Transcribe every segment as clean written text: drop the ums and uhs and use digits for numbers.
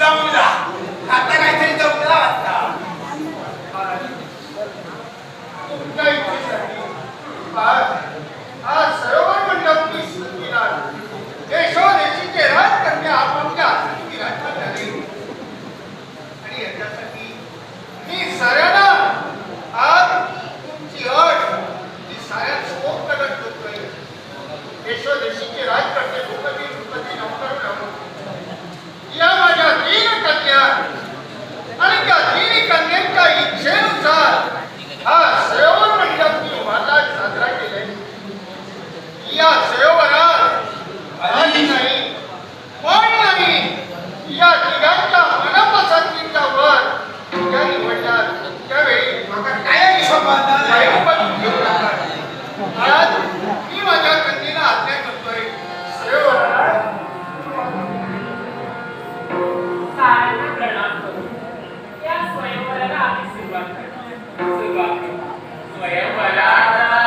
जमला आता काहीतरी जमला वाटता तुमच्या इच्छेसाठी आज सरोवर मंडप देशोदेशीचे राजकन्या आपापल्या हाती विराजमान झाले आणि याच्यासाठी मी साऱ्यांना आज तुमची अट ती साऱ्यांसमोर प्रकट करतोय. देशोदेशीचे राजकन्या भूपती नमस्कार या माझ्या 3 कन्या आणि त्या 3 कन्यांच्या इच्छेनुसार हा सरोवर मंडप मी उभारला साजरा केलाय. या सरोवरात पाणी नाही पण नाही या तिघांच्या मनपसंतीचा वर त्या निवडणार त्यावेळी मला काय आज मी माझ्या कन्येला आज्ञा करतोय सरोवरात साऱ्यांना प्रणाम करू. या स्वयंवराला आम्ही सुरुवात करू. स्वयंवरात आहे.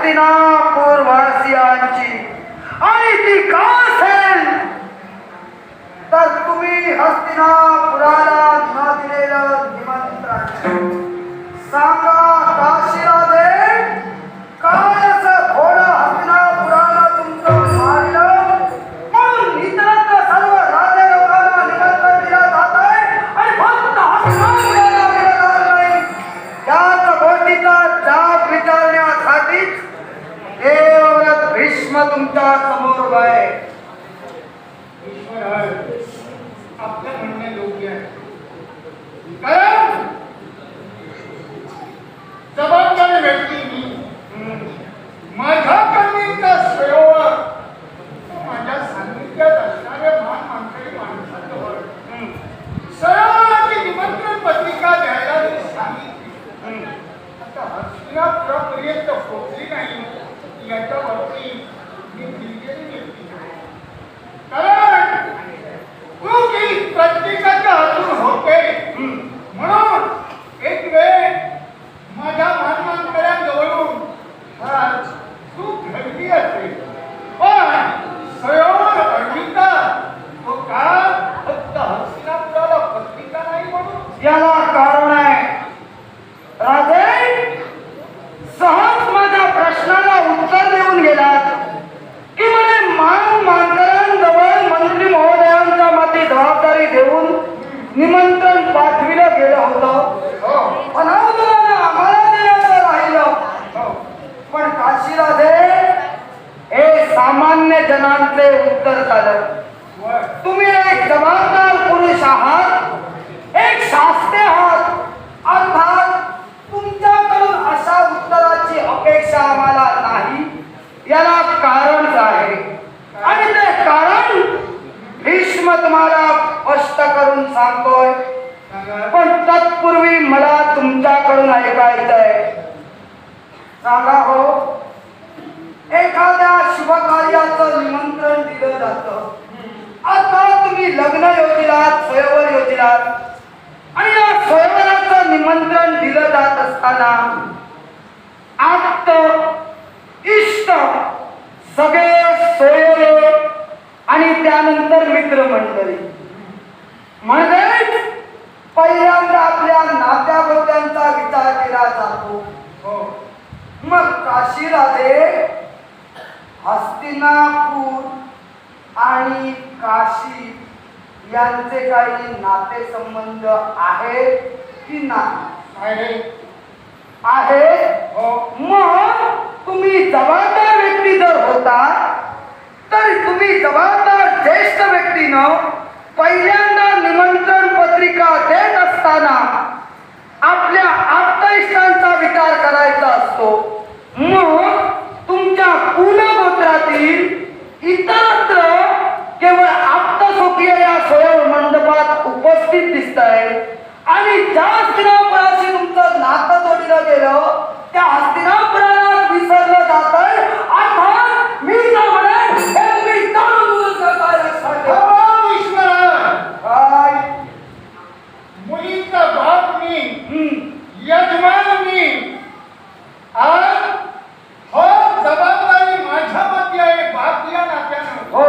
हस्तिनापूर वासियांची, आणि ती का असेल तर तुम्ही हस्तिनापुराला न दिलेलं निमंत्रण. सांगा काशीराजे, काय असं घोडं हस्तिनापुराला तुमचं मारलं म्हणून इतरत्र सर्व राजे लोकांना निमंत्रण दिलं जात आहे आणि फक्त हस्तिनापुराला दिलं जात नाही. त्याच गोष्टीचा जाब विचारण्यासाठीच देवव्रत भीष्म तुमच्या समोर उभा आहे. आपलं म्हणणं योग्य आहे. कारण जबाबदारी व्यक्ती मी, माझ्या कन्येचा स्वयंवर माझ्या सान्निध्यात असणाऱ्या महान माणसाची माणसाजवळ स्वयंवराची निमंत्रण पत्रिका द्यायला मी सांगितली. आता हस्तिनापुरापर्यंत पोहोचली नाही याच्या बाबतीत मी दिलगिरी व्यक्ती आहे. कारण चूक ही प्रत्येकाच्या हातून होते. म्हणून एक वेळ माझ्या मानमानकऱ्यांजवळून चूक घडली असेल, पण स्वयंवर पत्रिका तो का फक्त हस्तिनापुराला पत्रिका नाही म्हणून? याला कारण आहे राजे. सहज माझ्या प्रश्नाला उत्तर देऊन गेलात की म्हणे मानकरांजवळ मंत्री महोदयांच्या माती जबाबदारी देऊन निमंत्रण पाठविलं गेलं होतं, पण आम्हाला देण्याचं राहिलं. पण काशीराजे, हे सामान्य जनांचे उत्तर झालं. तुम्ही एक जबाबदार पुरुष आहात, एक शास्त्री आहात, अर्थात तुमच्याकडून अशा उत्तराची अपेक्षा आम्हाला नाही. याला कारणच आहे आणि ते कारण भीष्म तुम्हाला स्पष्ट करून सांगतोय. पण तत्पूर्वी मला तुमच्याकडून ऐकायचंय. सांगा हो, एखाद्या शुभकार्याचं निमंत्रण दिलं जातं. आता तुम्ही लग्न योजिलात, स्वयंवर योजिलात, आणि या स्वयंवराचं निमंत्रण दिलं जात असताना आप्त इष्ट सगळे सोयरे आणि त्यानंतर मित्रमंडळी, म्हणजेच पहिल्यांदा आपल्या नात्यागोत्यांचा विचार केला जातो. मग काशीराजे, हस्तिनापूर आणि काशी यांचे काही नातेसंबंध आहेत की नाही? आहेत. मग तुम्ही जबाबदार व्यक्ती जर होता तर तुम्ही जबाबदार ज्येष्ठ व्यक्तीनं पहिल्यांदा निमंत्रण पत्रिका देत असताना आपल्या आप्तइष्टांचा विचार करायचा असतो. मग तुमच्या कुलगोत्रातील इतरत्र केवळ आप्तस्वकीय या स्वयं मंडपात उपस्थित दिसत आहे आणि ज्या हस्तिनापुराशी तुमचं नातं जोडलं गेलं त्या हस्तिनापुराला विसरलं जात आहे. अर्थात मी तर म्हणेन हे तुम्ही जाणून काय लक्षात ठेवा. काय मुलीचा बाप मी, यजमान मी, आज हो जबाबदारी माझ्यावरती आहे बाप या नात्यानं, हो,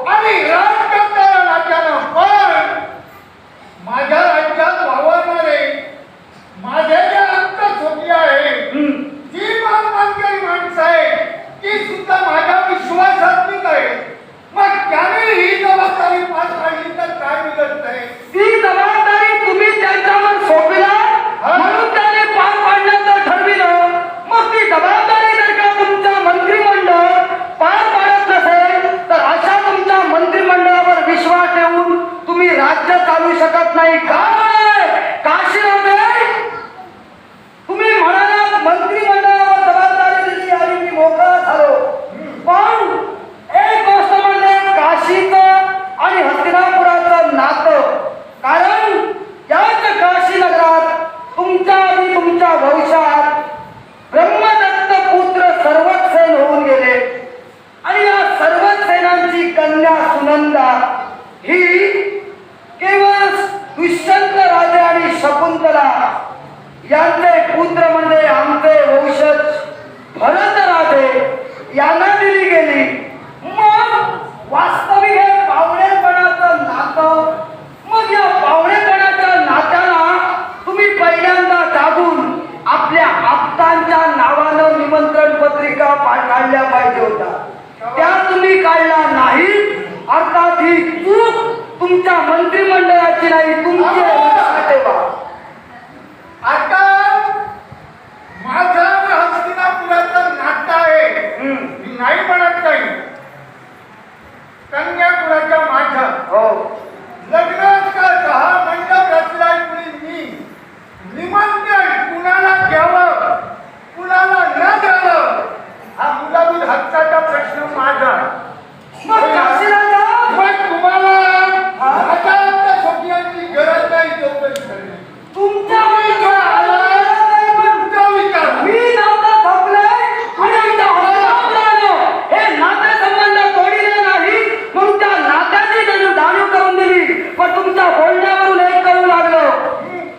आणि राजकर्ता या नात्यानं. पण माझ्या राज्यात वावरणारे माझे जे अंत झोपली आहे जी मानकरी माणसं आहे ती सुद्धा माझ्या विश्वासात्मिक आहे. मग त्याने ही जबाबदारी पार पाडली तर काय बिघडत आहे? ती जबाबदारी तुम्ही त्यांच्यावर सोपविला म्हणून त्याने पार पाडण्याचं ठरविलं. मग ती जबाबदारी जर का तुमचं मंत्रिमंडळ पार पाडत नसेल तर अशा तुमच्या मंत्रिमंडळावर विश्वास ठेवून तुम्ही राज्य चालू शकत नाही. काय काशीराजे, तुम्ही म्हणालात मंत्रिमंडळावर जबाबदारी दिली आणि मी मोकळा झालो. पण एक गोष्ट म्हणजे काशीचं आणि हस्तिनापुराचं नातं. कारण याच काशी नगरात तुमच्या आणि तुमच्या भविष्यात ब्रह्मदत्त पुत्र सर्वसेन होऊन गेले आणि या सर्वसेनांची कन्या सुनंदा ही केवळ दुष्यंत राजे आणि शकुंतला यांचे पुत्र म्हणजे आमचे वंशज भरत राजे यांना दिली गेली. मग वास्तविक हे पावणेपणाचं नातं. मग या पावणेपणाच्या नात्याला तुम्ही पहिल्यांदा जागून आपल्या आप्तांच्या नावानं निमंत्रण पत्रिका काढल्या पाहिजे होत्या. त्या तुम्ही काढल्या नाही. अर्थात ही चूक तुमच्या मंत्रिमंडळाची नाही, तुमची आहे, लक्षात ठेवा. आता माझं आणि हस्तिनापुराचं नातं आहे. मी नाही म्हणत नाही. कन्याकुळाच्या माझ्या हो, लग्नाचा 10 मंडप रचलाय मी. निमंत्रण कुणाला घ्यावं कुणाला न द्यावं हा मूलभूत हक्काचा प्रश्न माझा. मग काशीराजा, मग तुम्हाला माझ्या आपल्या स्वप्नांची गरज नाही. चौकशी करणे तुमच्या तुमचा विचार. मी नव्हता थकलोय आणि इथं हस्तिनापुर आलो. हे नातेसंबंध तोडिले नाही म्हणून त्या नात्याची जाणीव करून दिली. पण तुमच्या बोलण्यावरून एक करू लागलो.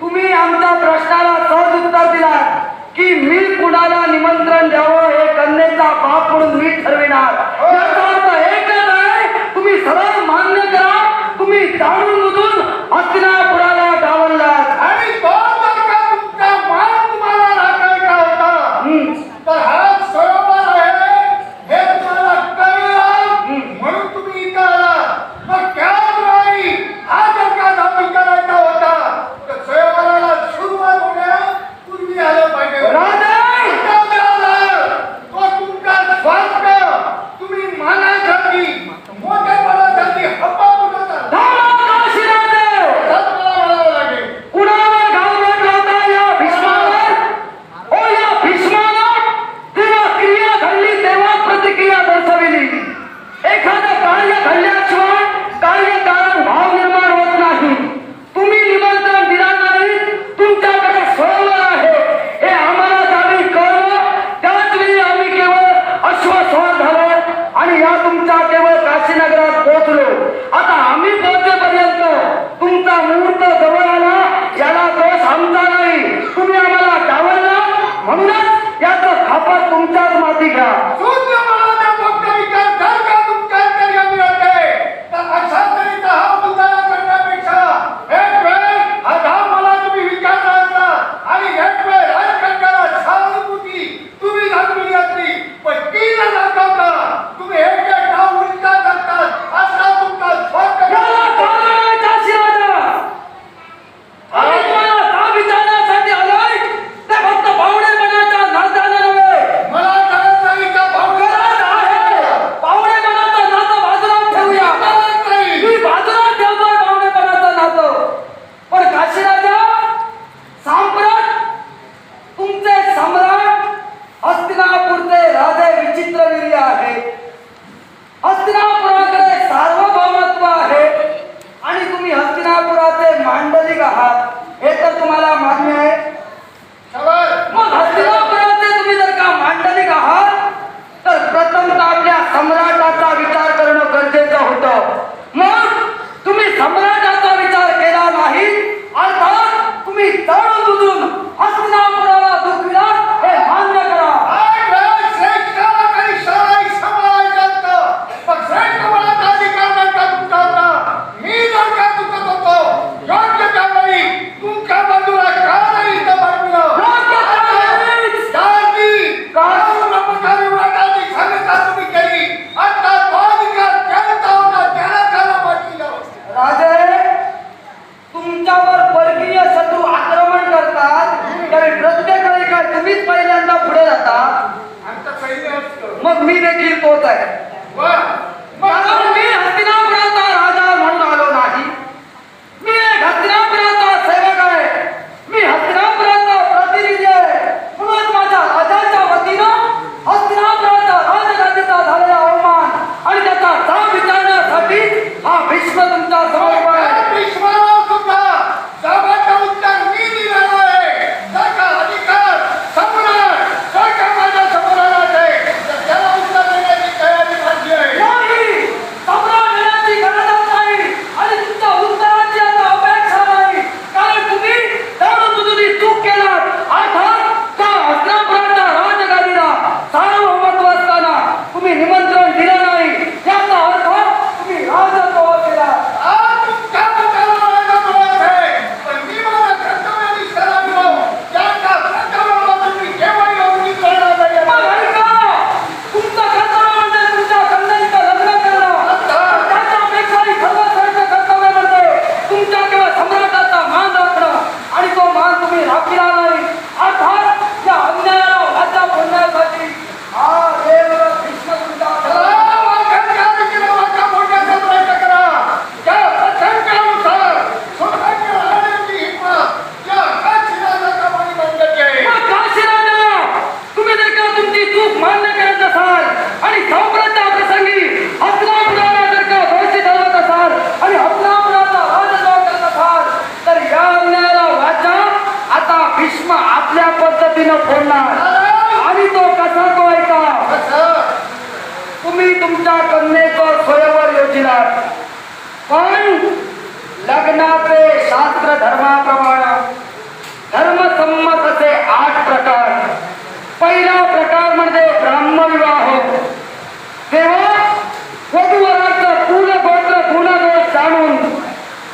तुम्ही आमच्या प्रश्नाला सहज उत्तर दिला की मी कुणाला निमंत्रण द्यावं हे कन्येचा बाप म्हणून मी ठरविणार. याचा अर्थ एकच आहे, तुम्ही सरळ मान्य करा, तुम्ही जाणून बुजून हस्तिनापुराला डावललात. आणि तो जर का तुमचा मान तुम्हाला राखायचा होता तर हा सरोवर आहे हे तुम्हाला कळलं म्हणून तुम्ही इथं आला. मग त्याच वेळी हा जर का दाबी करायचा होता तर सरोवराला सुरुवात होण्यापूर्वी आलं पाहिजे. राजा! तो तुमचा स्वार्थ तुम्ही मानासाठी मोठेपणासाठी हप्पा पुरवता. म्हणावं लागेल. कुणाला घालवत होता या भीष्मावर? ओ या भीष्मानं तेव्हा क्रिया घडली तेव्हा प्रतिक्रिया दर्शविली. एखादं कार्य घडल्याशिवाय कार्यकारण भाव निर्माण होत नाही. तुम्ही निमंत्रण दिला नाही, तुमच्याकडे सरोवर आहे हे आम्हाला जाणी कळलं. त्याच वेळी आम्ही केवळ अश्वस्वार झालो आणि या तुमच्या केवळ काशीनगरात पोहोचलो. आता आम्ही पोहोचेपर्यंत तुमचा मुहूर्त जवळ आला. याला दोष आमचा नाही. तुम्ही आम्हाला डावलला म्हणूनच याचं खापर तुमच्याच माती घ्या. शून्य मनाचा फक्त विचार जर का तुमच्या अंतर्गत मिळते तर अशा तऱ्हेचा हा उदाहरण करण्यापेक्षा एक वेळ हा धाव मला तुम्ही विचारला असता आणि एक वेळ राजकन्याला सहानुभूती तुम्ही दाखवली असती. पण ती न दाखवता तुम्ही एक डाव उलटा करतात असा तुमचा स्वार्थ. याला कारण आहे काशीराजा. आम्ही तुम्हाला का विचारण्यासाठी आलोय ते फक्त पावणेपणाच्या नात्याने नव्हे. मला कळत नाही का गरज आहे. पावणेपणाचं नातं बाजूला ठेवूया. कळत नाही. मी बाजूला ठेवतोय पावणेपणाचं नातं. पण काशीराजा, सम्राट तुमचे सम्राट हस्तिनापूरचे राजे विचित्रवीर्य आहे. हस्तिनापुराकडे सार्वभौमत्व आहे आणि तुम्ही हस्तिनापुराचे मांडलिक आहात हे तर तुम्हाला मान्य आहे. शाबास. मग हस्तिनापुराचे तुम्ही जर का मांडलिक आहात तर प्रथमतः आपल्या सम्राटाचा विचार करणं गरजेचं होतं. मग तुम्ही सम्राटाचा विचार केला नाही. अर्थात तुम्ही जाणून बुजून हस्तिनापुराला दुखविलात हे मान्य करा. आज वेळ श्रेष्ठाला काही शाळाही सांभाळायचं असतं. पण श्रेष्ठ मनाचा अधिकार नव्हता तुमचा होता. मी जर का चुकत होतो योग्य त्यावेळी तुमच्या बाजूला का नाही इथं बाजूला योग्य त्यावेळीच. ब्रह्मचारी व्रताची सांगता तुम्ही केली. आता तो अधिकार त्यांचा होता त्याला त्याला बाजूला. राजे, तुमच्यावर परकीय शत्रू आक्रमण करतात तरी प्रत्येक वेळी काय तुम्हीच पहिल्यांदा पुढे जाता. आमचं सैन्य असतं. मग मी देखील तोच आहे. वा. कारण मी हस्तिनापुराचा राजा म्हणून आलो नाही. मी एक हस्तिनापुराचा सेवक आहे. मी हस्तिनापुराचा प्रतिनिधी आहे. म्हणून माझ्या राजाच्या वतीनं हस्तिनापुराच्या राजगादीचा झालेला अवमान आणि त्याचा जाब विचारण्यासाठी हा भीष्म तुमच्या समोर उभा आहे. भीष्माला सुद्धा जाबाचं उत्तर मी दिलेलं आहे. जर का अधिकार सम्राट जर का माझ्या समोर आला असेल तर त्याला उत्तर देण्याची तयारी माझी आहे. फोडणार आणि तो कसा तो ऐका. असं तुम्ही तुमच्या कन्येचं स्वयंवर योजिलात, पण लग्नाचे शास्त्र धर्माप्रमाणे धर्मसम्मत असे 8 प्रकार. पहिला प्रकार म्हणजे ब्राह्मविवाह. तेव्हा वधूवराचं कुल गोत्र गुणदोष जाणून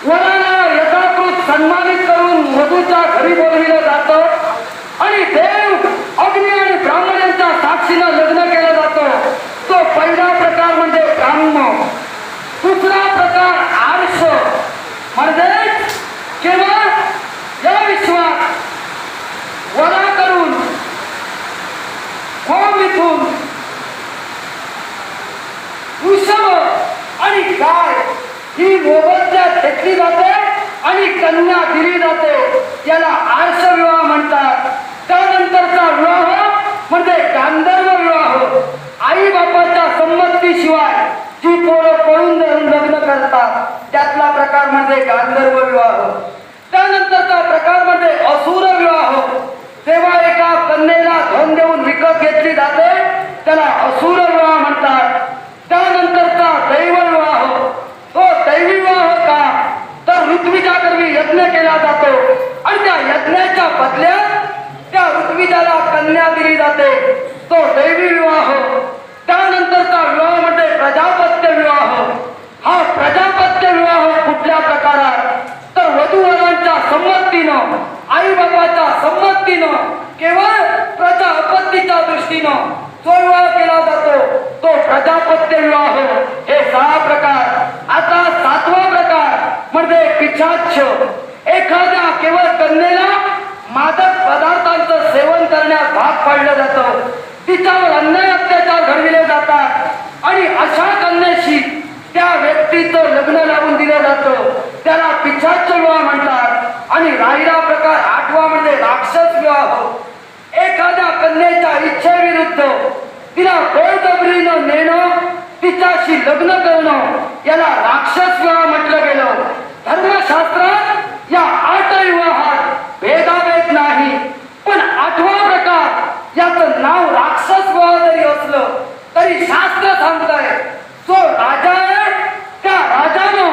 वराला यथाकृत सन्मानित करून वधूच्या घरी बोलविलं जातं आणि देव अग्नी आणि ब्राह्मण यांच्या साक्षीनं लग्न केलं जातं. तो पहिला प्रकार म्हणजे ब्राह्म. दुसरा प्रकार आर्ष म्हणजे केवळ या विश्वात वरा करून होम इथून वृषभ आणि गाय ही मोबदल्यात घेतली जाते आणि कन्या दिली जाते. याला आर्ष विवाह म्हणतात. त्यानंतरचा विवाह म्हणजे गांधर्व विवाह. आई बापाच्या संमतीशिवाय जी पोरं पळून जाऊन लग्न करतात त्यातला प्रकार म्हणजे गांधर्व विवाह. त्यानंतरचा प्रकार म्हणजे असुर विवाह. तेव्हा एका कन्येला धन देऊन विकत घेतली जाते, त्याला असुर विवाह म्हणतात. त्यानंतरचा दैव विवाह. तो दैवी विवाह का, तर ऋत्विजाकर्मी यज्ञ केला जातो आणि त्या यज्ञाच्या बदल्यात त्या ऋत्विजाला कन्या दिली जाते, तो दैवी विवाह. त्यानंतरचा विवाह म्हणजे प्रजापत्य विवाह. हा प्रजापत्य विवाह कुठल्या प्रकारात, तर वधूवरांच्या संमतीनं, आई बाबाच्या संमतीनं, केवळ प्रजा आपत्तीच्या दृष्टीनं जो विवाह केला जातो तो प्रजापत्य विवाह. हे 6 प्रकार. आता 7वा प्रकार म्हणजे पिशाच्च. एखाद्या केवळ कन्येला मादक पदार्थांचं सेवन करण्यास भाग पाडलं जातं, तिच्यावर अन्याय अत्याचार घडविले जातात आणि अशा कन्येशी त्या व्यक्तीचं लग्न लावून दिलं जातं, त्याला पिशाच्च विवाह म्हणतात. आणि राहिला प्रकार 8वा म्हणजे राक्षस विवाह. एखाद्या कन्येच्या इच्छेविरुद्ध तिला बळजबरीनं नेणं, तिच्याशी लग्न करणं याला राक्षस विवाह म्हटलं गेलं. धर्मशास्त्रात या 8 विवाहात भेदाभेद नाही, पण 8वा प्रकार याचं नाव राक्षस विवाह जरी असलं तरी शास्त्र सांगतंय जो राजा आहे त्या राजानं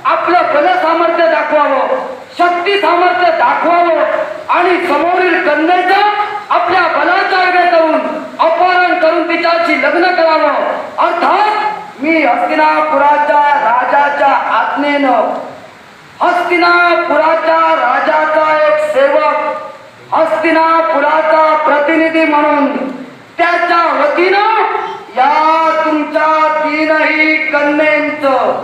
आपलं बल सामर्थ्य दाखवावं, शक्ती सामर्थ्य दाखवावं आणि समोरील कन्येचं आपल्या बलाचा वेळ करून अपहरण करून तिच्याशी लग्न करावं. अर्थात मी हस्तिनापुराच्या राजाच्या आज्ञेनं, हस्तिनापुराच्या राजाचा एक सेवक, हस्तिनापुराचा प्रतिनिधी म्हणून त्याच्या वतीनं या तुमच्या 3ही कन्येचं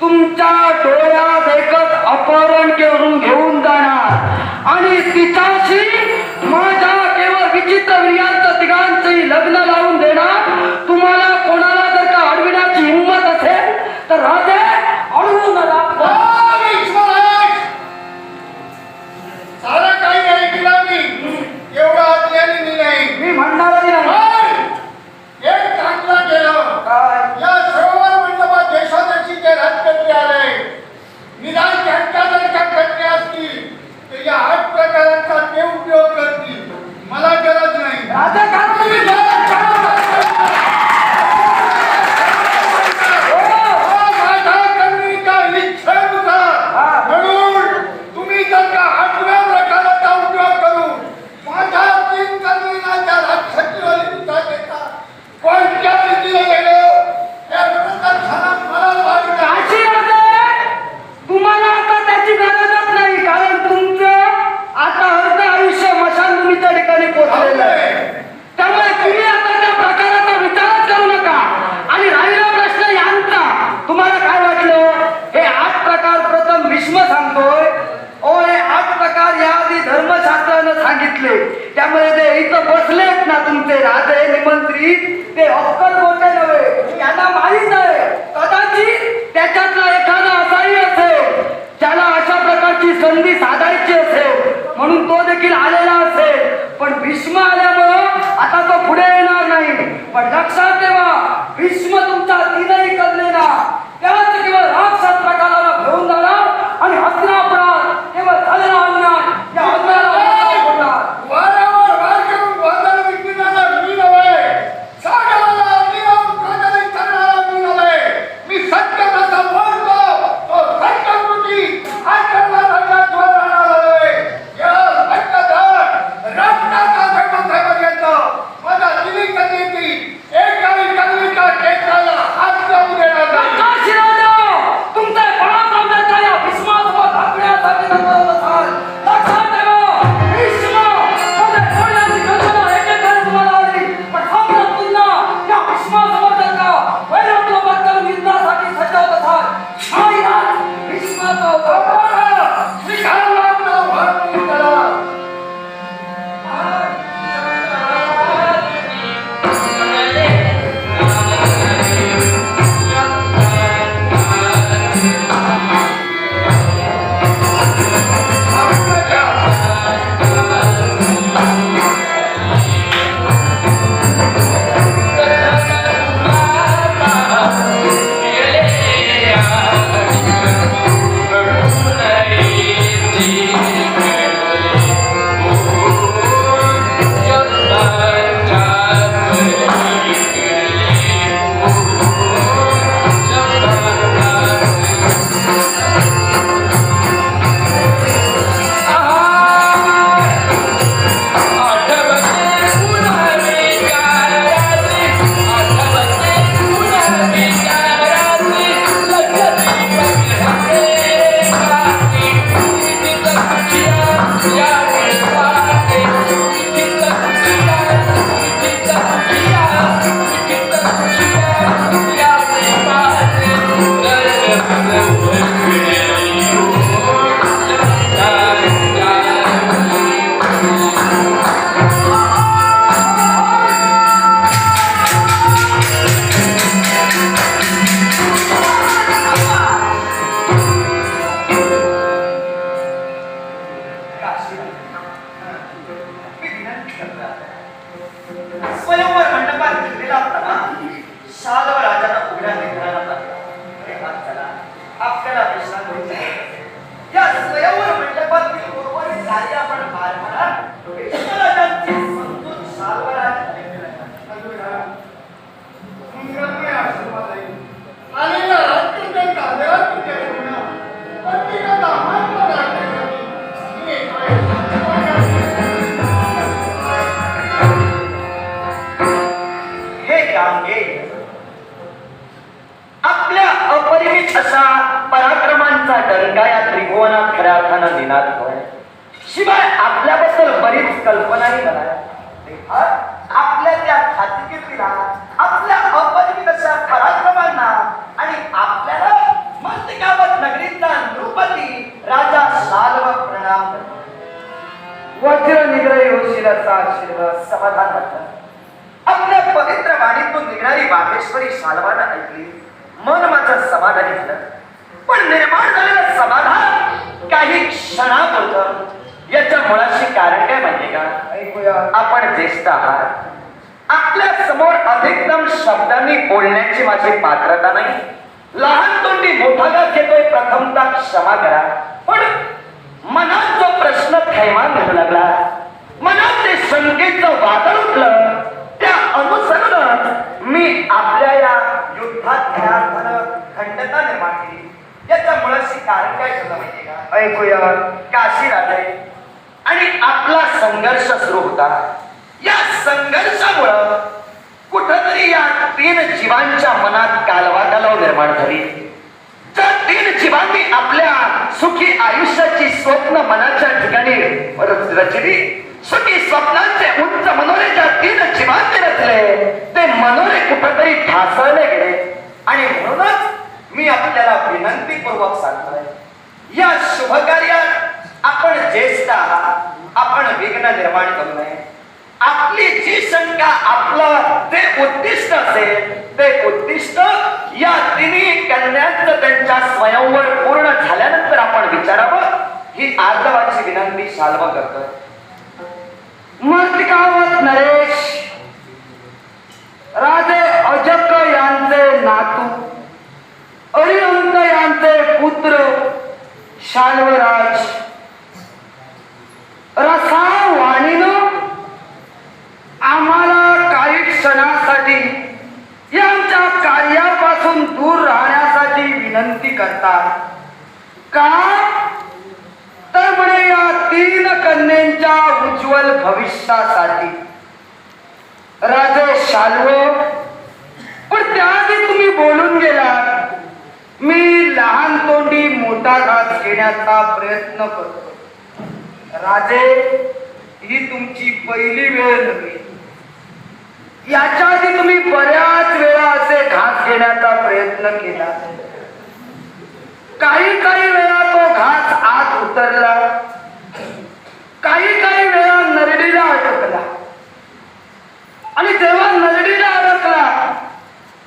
तुमच्या डोळ्यात देखत अपहरण करून घेऊन जाणार आणि तिच्याशी माझ्या केवळ विचित्र विर्यांचं तिघांचंही लग्न लावून देणार. तुम्हाला कोणाला जर का अडविण्याची हिंमत असेल तर राजे अडवून दाखवा. सारं काही ऐकलं मी, एवढं आज्ञानी नाही. मी म्हणणारही नाही. एक चांगलं केलं. काय? या सरोवर मंडपात देशादेशीचे राजकर्ते आले. निदान त्यांच्या जर का कन्या असतील तर या 8 प्रकारांचा ते उपयोग करतील. मला गरज नाही. राजकारणी माझ्या कन्येच्या इच्छेनुसार म्हणून तुम्ही जर का 8व्या प्रकाराचा उपयोग करून माझ्या 3 कन्येच्या राक्षसी वलिता देता कोणत्या रीतीने गेलं या विरोधात मला वाटतं. काशी राजे, तुम्हाला आता त्याची गरजच नाही, कारण तुमचं आता अर्ध आयुष्य मशानभूमीच्या ठिकाणी पोहोचलेलं आहे. त्यामुळे तुम्ही आता त्या प्रकाराचा विचारच करू नका. आणि राहिला प्रश्न यांचा, तुम्हाला काय वाटलं हे 8 प्रकार प्रथम भीष्म सांगतोय. हे 8 प्रकार याआधी धर्मशास्त्रानं सांगितले. त्यामुळे ते इथं बसलेत ना तुमचे राजे निमंत्रित, ते अक्कल बोलते नव्हे, यांना माहीत आहे. कदाचित त्याच्यातला एखादा असाही असेल ज्याला अशा प्रकारची संधी साधायची असेल म्हणून तो देखील आलेला असेल. पण भीष्म आल्यामुळं आता तो पुढे येणार नाही. पण लक्षात ठेवा, भीष्म तुमच्या 3ही कन्येला त्याच केवळ राक्षस प्रकाराला घेऊन जाणार आणि हस्तिनापुरात केवळ झालेला अन्याय या अन्यायाला होणार. वारावर वार करून मराठानं निनाद होय. शिवाय आपल्याबद्दल बरीच कल्पनाही मला आपल्या त्या खातिकीर्तीला, आपल्या अपरिमित अशा पराक्रमांना आणि आपल्याला मस्तिकावत नगरीचा नृपती राजा शाल्व प्रणाम करतो. वज्र निग्रही होशील असा आशीर्वाद समाधान वाटतं. आपल्या पवित्र वाणीतून निघणारी बागेश्वरी शाल्वानं ऐकली. मन माझं समाधानी झालं. पण निर्माण झालेलं समाधान काही क्षणापुरतं. याच्या मुळाशी कारण काय माहितीये का? ऐकूया. आपण ज्येष्ठ आहात. आपल्या समोर अधिकतम शब्दांनी बोलण्याची माझी पात्रता नाही. लहान तोंडी मोठा घात घेतोय, प्रथमतः क्षमा करा. पण मनात जो प्रश्न थैमान घडू लागला, मनात ते शंकेचं वादळ उठलं, त्या अनुसरून मी आपल्या या युद्धात खंडता निर्माण केली. याच्या मुळाशी कारण काय झालं माहितीये का? ऐकूया. काशी राजे आणि आपला संघर्ष सुरू होता. या संघर्षामुळं कुठंतरी या 3 जीवांच्या मनात कालवाकालव निर्माण झाली. ज्या 3 जीवांनी आपल्या सुखी आयुष्याची स्वप्न मनाच्या ठिकाणी रचली, सुखी स्वप्नांचे उंच मनोरे ज्या 3 जीवांचे रचले, ते मनोरे कुठंतरी ढासळले गेले. आणि म्हणूनच मी आपल्याला विनंतीपूर्वक सांगतोय, या शुभ कार्यात आपण ज्येष्ठ आहात. आपण विघ्न निर्माण करू नये. आपली जी शंका, आपलं ते उद्दिष्ट असेल, ते उद्दिष्ट या 3 कन्यांचं त्यांच्या स्वयंवर पूर्ण झाल्यानंतर आपण विचारावं, ही आर्दवाची विनंती शाल्व करतोय. मस्तिकावत नरेश राजे अजक यांचे नातू, अरिहंत यांचे पुत्र शाल्वराज रसाळ वाणीनं आम्हाला काही क्षणासाठी यांच्या कार्यापासून दूर राहण्यासाठी विनंती करतात. का तर म्हणे या 3 कन्यांच्या उज्ज्वल भविष्यासाठी. राजे शाल्व, पण त्याआधी तुम्ही बोलून गेलात, मी लहान तोंडी मोठा घास घेण्याचा प्रयत्न करतो. राजे, ही तुमची पहिली वेळ नव्हे. याच्या आधी तुम्ही बऱ्याच वेळा असे घास घेण्याचा प्रयत्न केला. काही वेळा तो घास आत उतरला, काही वेळा नरडीला अडकला. आणि जेव्हा नरडीला अडकला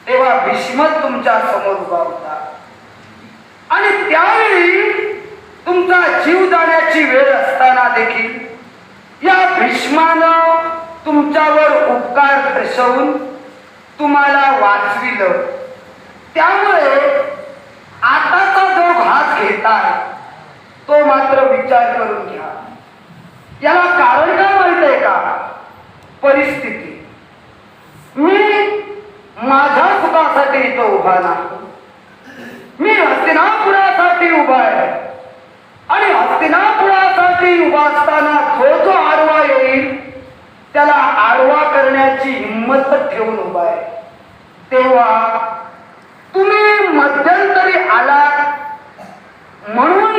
तेव्हा भीष्म तुमच्या समोर उभा होता. आणि त्यावेळी तुमचा जीव जाण्याची वेळ असताना देखील या भीष्मानं तुमच्यावर उपकार दर्शवून तुम्हाला वाचविलं. त्यामुळे आताचा जो घास घेताय तो मात्र विचार करून घ्या. याला कारण काय माहितीये का? परिस्थिती. मी माझ्या सुखासाठी इथं उभा नाही. मी हस्तिनापुरासाठी उभा आहे. आणि हस्तिनापुरासाठी उभा असताना जो आडवा येईल त्याला आडवा करण्याची हिंमत ठेवून उभा आहे. तेव्हा तुम्ही मध्यंतरी आलात म्हणून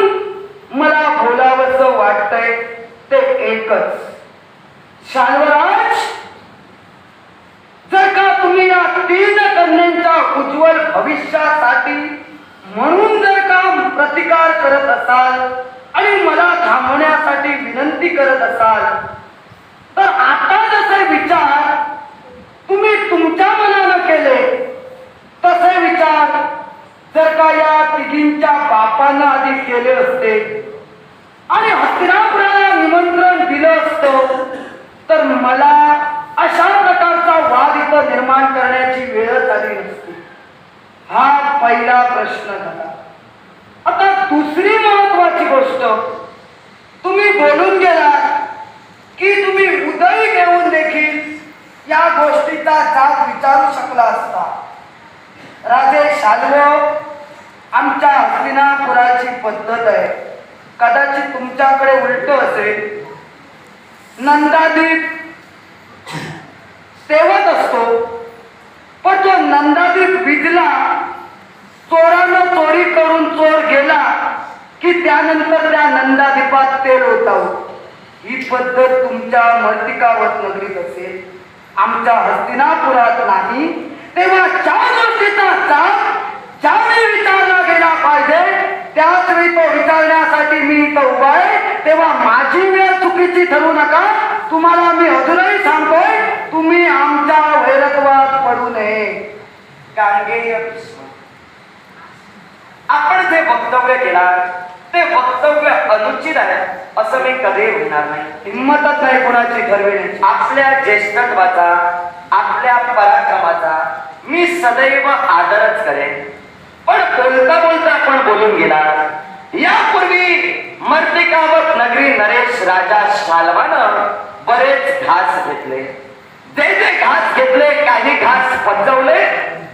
मला बोलावंसं वाटतंय ते एकच, शाल्वराज, जर का तुम्ही या 3 कन्यांच्या उज्ज्वल भविष्यासाठी म्हणून जर का प्रतिकार करत असाल आणि मला थांबवण्यासाठी विनंती करत असाल, तर आता जसे विचार तुम्ही तुमच्या मनानं केले तसे विचार जर का या 3घींच्या बापांना आधी केले असते आणि हस्तिनापुराला निमंत्रण दिलं असतं, तर मला अशा प्रकारचा वाद इथं निर्माण करण्याची वेळ आली नसती. हा पहिला प्रश्न झाला. आता दुसरी महत्वाची गोष्ट, तुम्ही बोलून गेलात की तुम्ही उदय घेऊन देखील या गोष्टीचा जाब विचारू शकला असता. राजे शाल्व, आमच्या हस्तिनापुराची पद्धत आहे, कदाचित तुमच्याकडे उलट असेल. नंदादीप सेवत असतो, पण तो नंदादीप विजला, चोरानं चोरी करून चोर गेला की त्यानंतर त्या नंदादीपात तेल ओतावं. ही पद्धत तुमच्या मर्तिकावत नगरीत असेल, आमच्या हस्तिनापुरात नाही. तेव्हा ज्या गोष्टीचा चाप ज्यावेळी विचारला गेला पाहिजे त्याच वेळी तो विचारण्यासाठी मी इथं उभा आहे. तेव्हा माझी वेळ चुकीची ठरू नका. तुम्हाला मी अजूनही सांगतोय, तुम्ही आमच्या वैरत्वात पडू नये. गांगेय भीष्म, आपण जे वक्तव्य केलं ते वक्तव्य अनुचित आहे असं मी कधी म्हणणार नाही. हिंमतच नाही कोणाची ठरविण्याची. आपल्या ज्येष्ठत्वाचा, आपल्या पराक्रमाचा मी सदैव आदरच करेन. पण बोलता बोलता आपण बोलून गेला. यापूर्वी मर्तिकावत नगरी नरेश राजा शाल्वानं बरेच घास घेतले. जे घास घेतले, काही घास पचवले,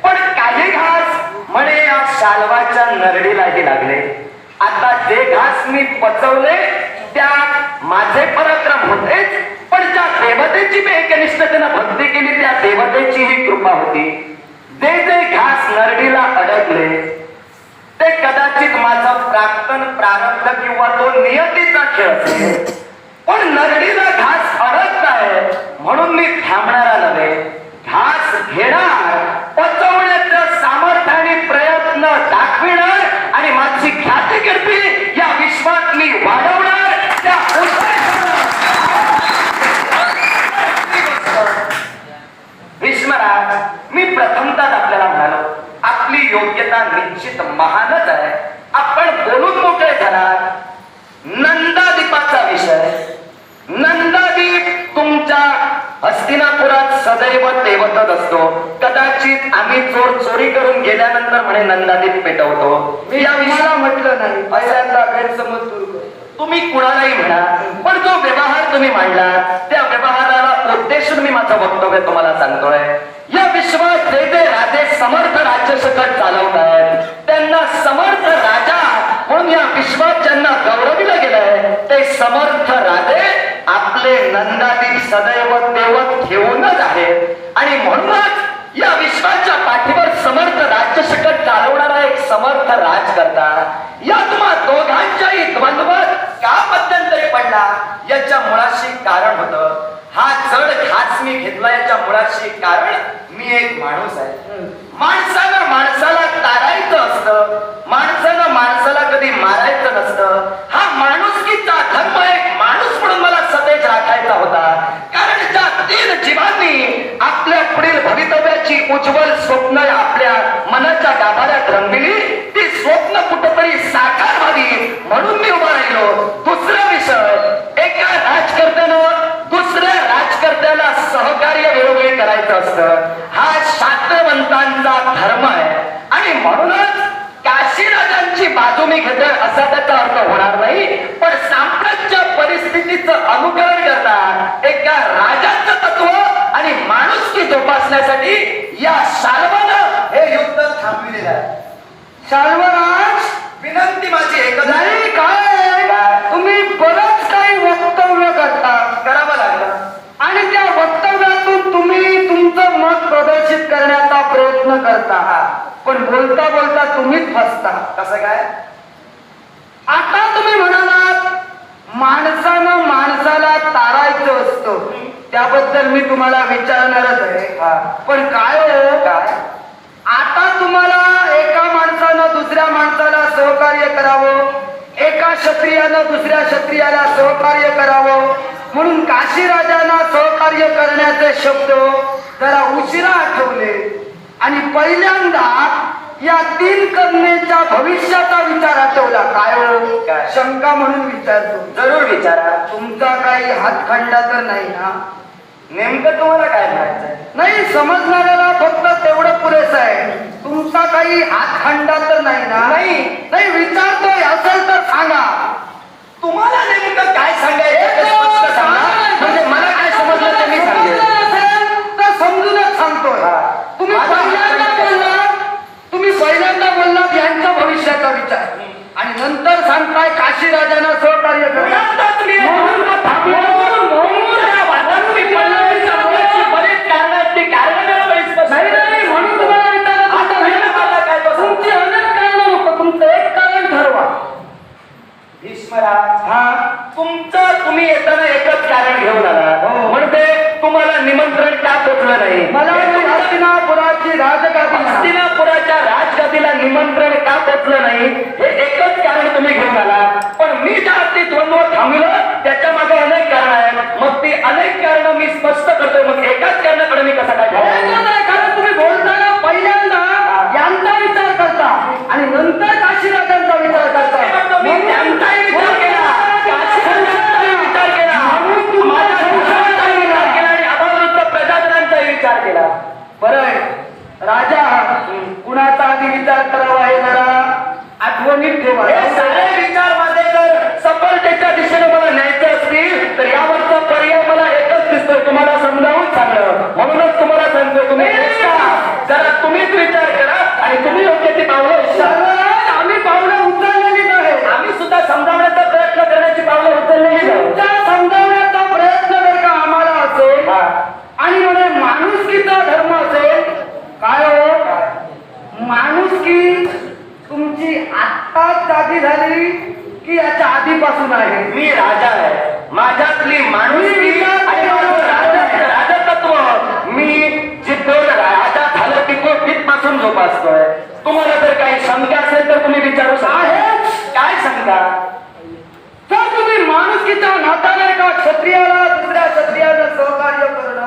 पण काही घास म्हणे या शाल्वाच्या नरडीलाही लागले. आता जे घास मी पचवले त्या माझे पराक्रम होतेच, पण ज्या देवतेची मी एकनिष्ठतेनं भक्ती केली त्या देवतेची ही कृपा होती. जे घास नरडीला अडकले ते कदाचित माझं प्राक्तन प्रारब्ध किंवा तो नियतीचा खेळ असेल. पण नरडीला घास अडकत आहे म्हणून मी थांबणारा नव्हे. घास घेणार, पचवण्याचं सामर्थ्याने प्रयत्न दाखविणार आणि माझी ख्याती कीर्ती या विश्वात मी वाढवणार. त्या भीष्मराज, मी प्रथमतः आपल्याला म्हणालो आपली योग्यता निश्चित महानच आहे. आपण बोलून मोकळे झाला. नंदादीपाचा विषय, नंदादीप तुमच्या हस्तिनापुरात सदैव तेवतच असतो. कदाचित आम्ही चोरी करून गेल्यानंतर म्हणे नंदादीप पेटवतो. मी या विषयाला म्हटलं नाही, पहिल्यांदा गैरसमज दूर कर. तुम्ही कुणालाही म्हणा, पण जो व्यवहार तुम्ही मांडला त्या व्यवहाराला उद्देशून मी माझं वक्तव्य तुम्हाला सांगतोय. या विश्वात जे जे राजे समर्थ राज्यशकट चालवत आहेत त्यांना समर्थ राजा म्हणून या विश्वात ज्यांना गौरविलं गेलंय ते समर्थ राजे आपले नंदादीप सदैव तेवत ठेवूनच आहेत. आणि म्हणूनच या विश्वाच्या पाठीवर समर्थ राज्यशकट चालवणारा एक समर्थ राजकर्ता या तुम्हा दोघांच्याही द्वंद्वात का मध्यंतरी पडला याच्या मुळाशी कारण होतं. हा जड घास मी घेतला याच्या मुळाशी कारण मी एक माणूस आहे. माणसानं माणसाला तारायचं असतं, माणसानं माणसाला कधी मारायचं नसतं. हा माणुसकीचा धर्म एक माणूस म्हणून मला सतेज राखायचा होता. कारण ज्या 3 जीवांनी आपल्या पुढील भवितव्याची उज्ज्वल स्वप्न आपल्या मनाच्या गाभाऱ्यात रंगविली ती स्वप्न कुठेतरी साकार व्हावी म्हणून मी उभा राहिलो. दुसरा विषय, एका राजकर्त्यानं दुसऱ्या राजकर्त्याला सहकार्य वेळोवेळी करायचं असतं. हा शास्त्रवंतांचा धर्म आहे. आणि म्हणूनच काशीराजांची बाजू मी घेतोय असा त्याचा अर्थ होणार नाही. पण साम्राज्य परिस्थितीचं अनुकरण करता एका राजाचं तत्व आणि माणुसकी जोपासण्यासाठी या शाल्वानं हे युद्ध थांबविलेलं आहे. शाल्वराज, विनंती माझी एकच आहे. नाही काय तुम्ही बरंच काही वक्तव्य करता, करावं लागलं. आणि त्या वक्तव्यातून तुम्ही तुमचं मत प्रदर्शित करण्याचा प्रयत्न करता. पण बोलता बोलता तुम्हीच फसता. कसं काय? आता तुम्ही म्हणालात माणसानं माणसाला तारायचं असतं, त्याबद्दल मी तुम्हाला विचारणारच आहे. पण काय हो, काय? आता तुम्हाला एका माणसानं दुसऱ्या माणसाला सहकार्य करावं, एका क्षत्रियानं दुसऱ्या क्षत्रियाला सहकार्य करावं म्हणून काशीराजांना सहकार्य करण्याचे शब्द जरा उशिरा आठवले. आणि पहिल्यांदा या 3 कन्येच्या भविष्याचा विचार आठवला. काय हो, काय? शंका म्हणून विचारतो. जरूर विचारा. तुमचा काही हातखंडा तर नाही ना? नेमकं तुम्हाला काय म्हणायचंय? नाही, समजणाऱ्याला फक्त तेवढं पुरेसं आहे. तुमचा काही हातखंडा तर नाही ना? नाही विचारतोय, असेल तर सांगा. तुम्हाला नेमकं काय सांगायचं ते स्पष्ट सांगा. म्हणजे मला काय समजलं ते मी सांगेन. असेल तर समजूनच सांगतोय. तुम्ही पहिल्यांदा बोललात यांच्या भविष्याचा विचार आणि नंतर सांगताय काशीराजांना सहकार्य तुमचं तुम्ही येताना एकच कारण घेऊन आला हो. म्हणजे तुम्हाला निमंत्रण का पोचलं नाही मला मी हस्तिनापुराची राजगादी हस्तिनापुराच्या राजगादीला निमंत्रण का पोचलं नाही हे एकच कारण तुम्ही घेऊन आला. पण मी ज्या ते द्वंद्व थांबलं त्याच्या मागे अनेक कारण आहेत. मग ती अनेक कारण मी स्पष्ट करतोय. मग एकाच कारणाकडे मी कसा काय नाही, कारण तुम्ही बोलताना पहिल्यांदा यांचा विचार करता आणि नंतर काशीराजांचा विचार करता. मी त्यांचाही विचार केला, काशीराजांचाही विचार केला, माझ्या संसाराचाही विचार केला आणि अभावृद्ध प्रजाजनांचाही विचार केला. बरं आहे. राजा कुणाचा आधी विचार करावा हे जरा आठवणीत ठेवा. हे सगळे विचार माझे जर सफलतेच्या दिशेने मला न्यायचे असतील तर यावरचा पर्याय मला एकच दिसतोय, तुम्हाला समजावून सांगणं. म्हणूनच तुम्हाला सांगतो, तुम्ही जरा तुम्हीच विचार करा आणि तुम्ही योग्य ती पावलं उचला. आम्ही पावलं उचललेलीच आहे. आम्ही सुद्धा समजावण्याचा प्रयत्न करण्याची पावलं उचललेली आहे. तुमच्या समजावण्याचा प्रयत्न जर का आम्हाला असेल आणि म्हणे माणुसकीचा धर्म असेल, काय हो माणुसकी तुमची आत्ताच जागी झाली की याच्या आधीपासून आहे? मी राजा आहे, माझ्यातली माणुसकी आणि माझं राजतत्व मी जिद्दोन राजा झालं की तो तिथपासून जोपासतोय. तुम्हाला जर काही शंका असेल तर तुम्ही विचारू शकता. काय शंका? तर तुम्ही माणुसकीच्या नात्याने का क्षत्रियाला दुसऱ्या क्षत्रियाला सहकार्य करणं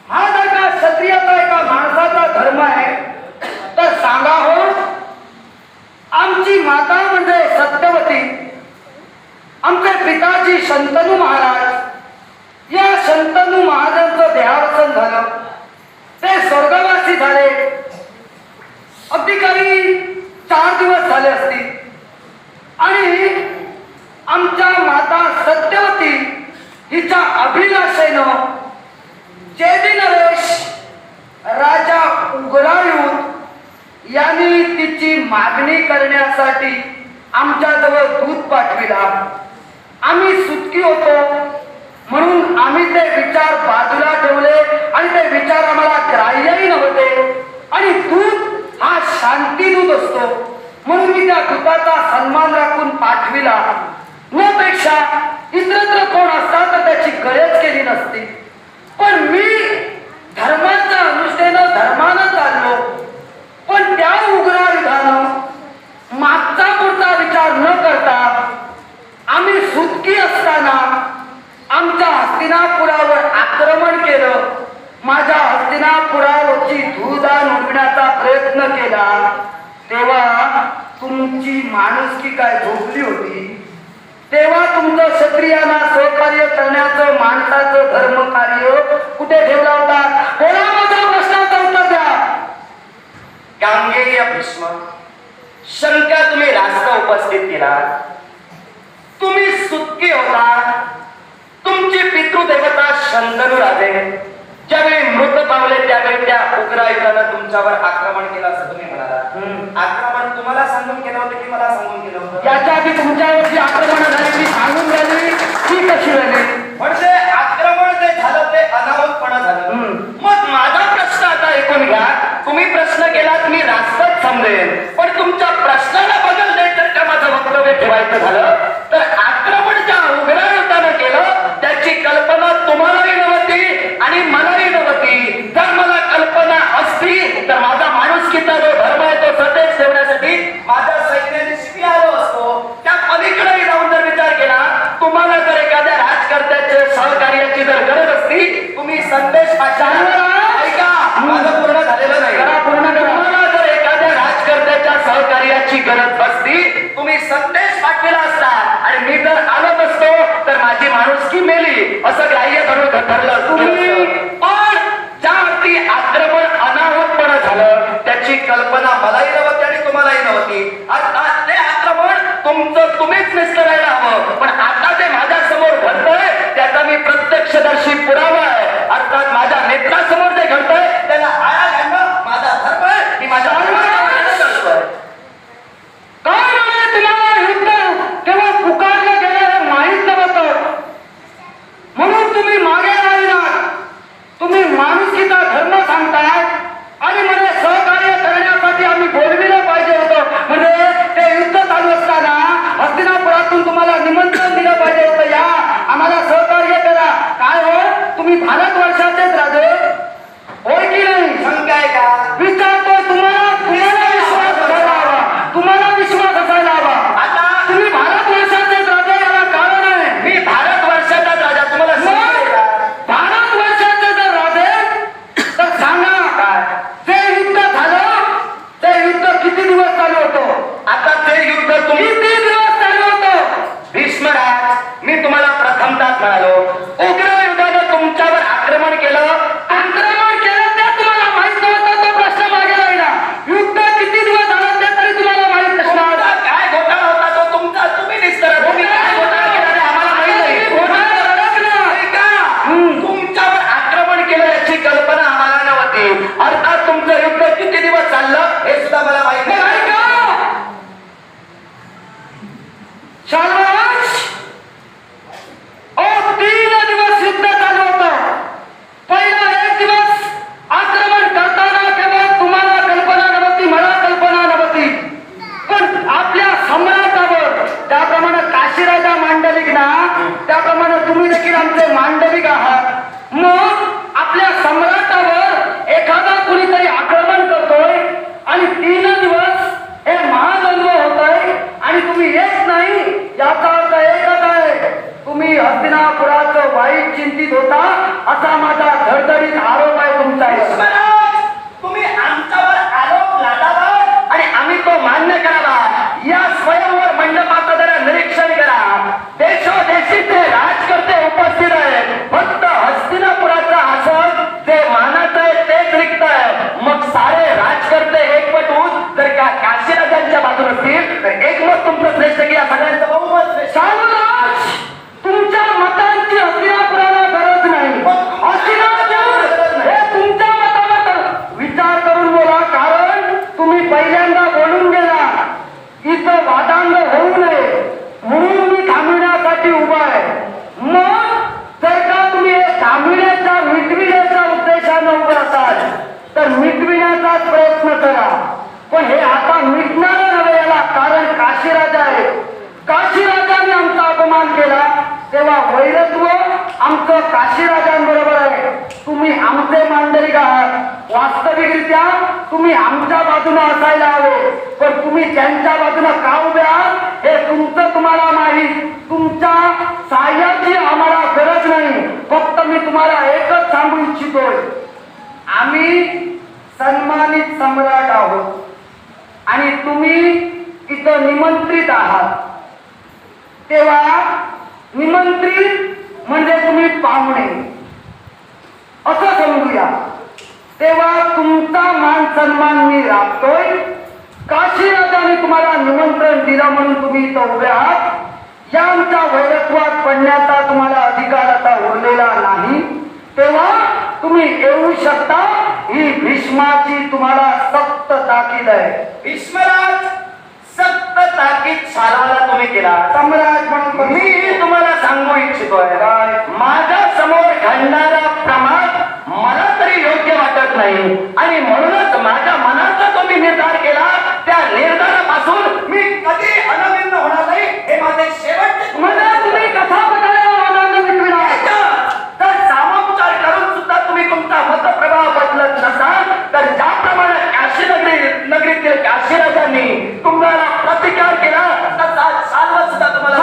हा जर का क्षत्रियाचा एका माणसाचा धर्म आहे तर सांगा हो, आमची माता म्हणजे सत्यवती, आमचे पिताजी शंतनू महाराज, या शंतनू महाराजांचं देहावसन झालं, ते स्वर्गवासी झाले. अगदी काही 4 दिवस झाले असतील आणि आमच्या माता सत्यवती हिच्या अभिलाषेनं चेदिनरेश राजा उग्रायुध यांनी तिची मागणी करण्यासाठी आमच्याजवळ दूध पाठविला. आम्ही सुटकी होतो म्हणून आम्ही ते विचार बाजूला ठेवले आणि ते विचार आम्हाला ग्राह्यही नव्हते. आणि दूध हा शांती दूध असतो म्हणून मी त्या दुधाचा सन्मान राखून पाठविला. त्यापेक्षा इतरत्र कोण असता तर त्याची गरज केली नसती. पण मी धर्माच्या अनुष्ठेनं धर्मानं चाललो, पण त्या उग्रयुधानं मागचा पुढचा विचार न करता आम्ही सुटकी असताना आमच्या हस्तिनापुरावर आक्रमण केलं. माझ्या हस्तिनापुरावरची धूळदाण उडविण्याचा प्रयत्न केला. तेव्हा तुमची माणुसकी काय झोपली होती? तेव्हा तुमचं क्षत्रियांना सहकार्य करण्याचं माणसाचं धर्म कार्य कुठे ठेवला होता? कोणा माझ्या प्रश्नाचं उत्तर द्या. गांगेय भीष्म, शंका तुम्ही रास्त उपस्थित केला. तुम्ही सुटकी होता. तुमची पितृदेवता शंतनू राजे ज्यावेळी मृत पावले त्यावेळी त्या उग्रयुधानं तुमच्यावर आक्रमण केलं असं तुम्ही म्हणाला. आक्रमण तुम्हाला सांगून केलं होतं की मला सांगून केलं होतं? याच्या आधी तुमच्यावर जी आक्रमण झाली ती सांगून झाली ती कशी झाली? म्हणजे आक्रमण जे झालं ते अनाहूतपणा झालं. मग माझा प्रश्न आता ऐकून घ्या. तुम्ही प्रश्न केलात मी रास्तच समजेन, पण तुमच्या प्रश्नाला बदल द्यायचं का माझं वक्तव्य ठेवायचं झालं तर आक्रमण ज्या उग्रयुधानं केलं त्याची कल्पना तुम्हालाही नव्हती आणि मलाही नव्हती. जर मला कल्पना असती तर माझा माणुसकीचा जो धर्म आहे तो सतेज ठेवण्यासाठी माझ्या सैन्याने आलो असतो. त्या पलीकडेही जाऊन जर विचार केला, तुम्हाला जर एखाद्या राजकर्त्याच्या सहकार्याची जर गरज असती तुम्ही संदेश ऐका, माझं पूर्ण झालेलं नाही. तुम्हाला जर एखाद्या राजकर्त्याच्या सहकार्याची गरज असती तुम्ही संदेश पाठविला असता आणि मी जर आलो नसतो तर माझी माणुसकी मेली असं ग्राह्य धरून ठरलं तुम्ही. पण ज्या अर्थी आक्रमण अनाहूतपणा झालं त्याची कल्पना मलाही नव्हती आणि तुम्हालाही नव्हती. आता ते आक्रमण तुमचं तुम्हीच निस्तरायला हवं, पण आता ते माझ्या समोर घडतंय त्याचा मी प्रत्यक्षदर्शी पुरावा आहे. अर्थात माझ्या नेत्रासमोर जे घडतंय त्याला आळा घालणं माझा धर्म आहे. मी माझ्या काय म्हणे तुम्हाला युद्ध तेव्हा पुकारलं गेलं हे माहीत नव्हतं म्हणून तुम्ही मागे राहिलात. तुम्ही माणुसकीचा धर्म सांगताय आणि म्हणे सहकार्य करण्यासाठी आम्ही बोलविलं पाहिजे होतं. म्हणजे ते युद्ध चालू असताना हस्तिनापुरातून तुम्हाला मी तुम्हाला प्रथमतःच म्हणालो, उग्र युद्धानं तुमच्यावर आक्रमण केलं. आक्रमण केलं ते तुम्हाला माहित नव्हतं, तो प्रश्न मागे राहिला. युद्ध किती दिवस झालं ते तरी तुम्हाला माहित नसणार. तुमचा काय घोटाळा होता तो तुमचा तुम्ही निस्तरा. तुम्ही काय घोटाळा केला ते आम्हाला माहित नाही. घोटाळा अडकला. ऐका, तुमच्यावर आक्रमण केलं याची कल्पना आम्हाला नव्हती. अर्थात तुमचं युद्ध किती दिवस चाललं हे सुद्धा मला माहित मग नाही. ऐका, शालवाज, 3 दिवस युद्ध चालू होतं. पहिला 1 दिवस आक्रमण करताना केवळ तुम्हाला कल्पना नव्हती, मला कल्पना नव्हती, पण आपल्या सम्राटावर त्याप्रमाणे काशीराजा मांडलिक ना, त्याप्रमाणे तुम्ही देखील आमचे मांडलिक आहात. मग आपल्या सम्राटावर एखादा कुणीतरी आक्रमण करतोय आणि 3 दिवस हे महाद्वंद्व होतंय आणि तुम्ही येत नाही, याचा अर्थ एकच आहे, तुम्ही हस्तिनापुराचं वाईट चिंतित होता, असा माझा धडधडीत आरोप आहे तुमचा. महाराज, तुम्ही आमच्यावर आरोप लादावा आणि आम्ही तो मान्य करावा. या स्वयंवर मंडपाचं जरा निरीक्षण करा. देशोदेशीचे राजकर्ते उपस्थित आहेत. फक्त हस्तिनापुराचं आसन जे मानाचं आहे तेच रिक्त आहे. मग सारे राजकर्ते एकवट होऊन जर का काशीराजांच्या बाजूने असतील तर एकमत तुमचं श्रेष्ठ की या सगळ्यांचं बहुमत श्रेष्ठ. शालवाज, तुमच्या मतांची हस्तिनापुराला गरज नाही. हस्तिनापूर हे तुमच्या मताबद्दल विचार करून बोला, कारण तुम्ही पहिल्यांदा बोलून गेला. इथं वादांग होऊ नये म्हणून मी थांबविण्यासाठी उभा आहे. मग जर का तुम्ही हे थांबविण्याच्या मिटविण्याच्या उद्देशानं उभं असाल तर मिटविण्याचाच प्रयत्न करा. पण हे आता मिटणार नव्हे याला कारण काशीराजा आहे. काशीराजाने आमचा अपमान केला तेव्हा वैरत्व आमचं काशीराजांबरोबर आहे. तुम्ही आमचे मांडलिक आहात. वास्तविकरित्या तुम्ही आमच्या बाजूने असायला हवे, पण तुम्ही त्यांच्या बाजूने का उभे आहात हे तुमचं तुम्हाला माहीत. तुमच्या साह्याची आम्हाला गरज नाही. फक्त मी तुम्हाला एकच सांगू इच्छितोय, आम्ही सन्मानित सम्राट आहोत आणि तुम्ही इथं निमंत्रित आहात. तेव्हा निमंत्रित म्हणजे तुम्ही पाहुणे असं समजूया. तेव्हा तुमचा मान सन्मान मी राखतोय. काशीराजाने तुम्हाला निमंत्रण दिलं म्हणून तुम्ही इथं उभे आहात. या आमच्या वैरत्वात पडण्याचा तुम्हाला अधिकार आता उरलेला नाही. तेव्हा तुम्ही येऊ शकता. ही भीष्माची तुम्हाला सक्त ताकीद आहे. भीष्मराज, सक्त ताकीद शालाला तुम्ही केला. सम्राट म्हणून मी तुम्हाला सांगू इच्छितोय, माझ्या समोर घडणारा प्रमाद मला तरी योग्य वाटत नाही आणि म्हणूनच माझ्या मनाचा जो मी निर्धार केला त्या निर्धारापासून मी कधी अनभिन्न होणार नाही हे माझे शेवटचे. म्हणजे तुम्ही कसा प्रकारे वादांग मिटविला? तर सामोपचार करून सुद्धा तुम्ही तुमचा मतप्रभाव बदलत नसाल तर ज्याप्रमाणे काशी नगरीतील काशीराजांनी तुम्हाला प्रतिकार केला तसा शाल्व सुद्धा तुम्हाला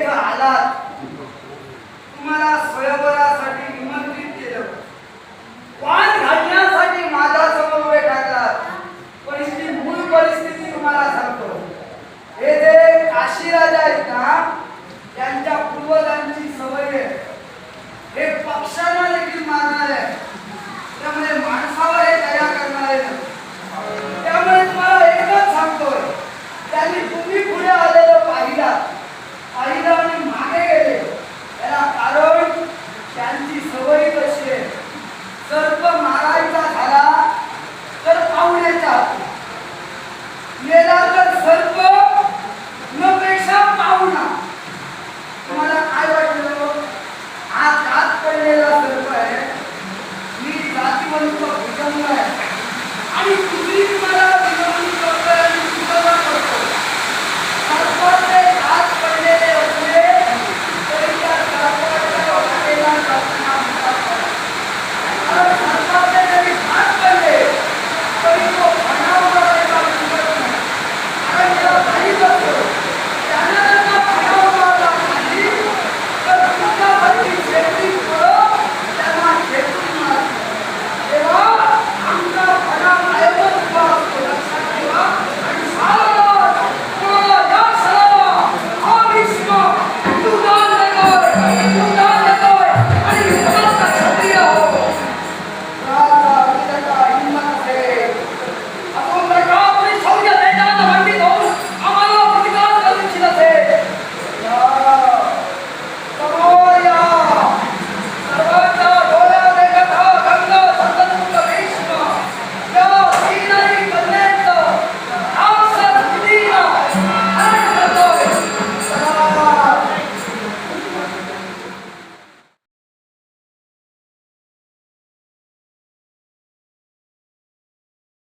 इथं आलात, तुम्हाला स्वयंवरासाठी निमंत्रित केलं, वाद घालण्यासाठी माझ्या समोर उभे टाकलात. पण इथली मूळ परिस्थिती तुम्हाला सांगतो. हे जे काशीराजा